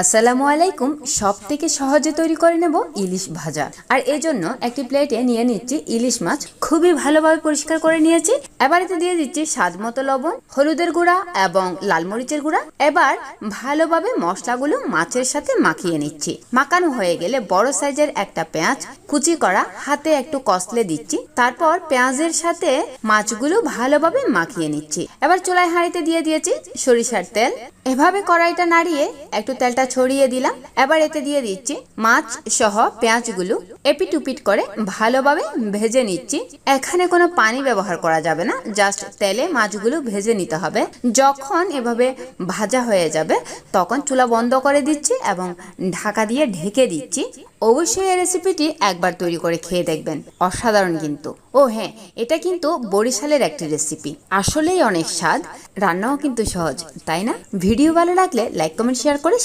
আসসালামু আলাইকুম। সবথেকে সহজে তৈরি করে নেব ইলিশ ভাজা। আর এই জন্য একটি প্লেটে নিয়ে নিচ্ছি ইলিশ মাছ, খুবই ভালোভাবে পরিষ্কার করে নিয়েছি। এবার এতে দিয়ে দিচ্ছি স্বাদমতো লবণ, হলুদের গুঁড়া এবং লাল মরিচের গুঁড়া। এবার ভালোভাবে মশলাগুলো মাছের সাথে মাখিয়ে নিচ্ছি। মাখানো হয়ে গেলে বড় সাইজের একটা পেঁয়াজ কুচি করা হাতে একটু কষলে দিচ্ছি। তারপর পেঁয়াজের সাথে মাছগুলো ভালোভাবে মাখিয়ে নিচ্ছি। এবার চুলায় হাঁড়িতে দিয়ে দিয়েছি সরিষার তেল। এভাবে কড়াইটা নাড়িয়ে একটু তেলটা ছড়িয়ে দিলাম। এবার এতে দিয়ে দিচ্ছি মাছ সহ পেঁয়াজগুলো এপিট উপিট করে ভালোভাবে ভেজে নিচ্ছি। এখানে কোনো পানি ব্যবহার করা যাবে না, জাস্ট তেলে মাছগুলো ভেজে নিতে হবে। যখন এভাবে ভাজা হয়ে যাবে তখন চুলা বন্ধ করে দিচ্ছি এবং ঢাকা দিয়ে ঢেকে দিচ্ছি। অবশ্যই এই রেসিপিটি একবার তৈরি করে খেয়ে দেখবেন, অসাধারণ কিন্তু। ও হ্যাঁ, এটা কিন্তু বরিশালের একটি রেসিপি, আসলেই অনেক স্বাদ, রান্নাও কিন্তু সহজ, তাই না? ভিডিও ভালো লাগলে লাইক কমেন্ট শেয়ার করে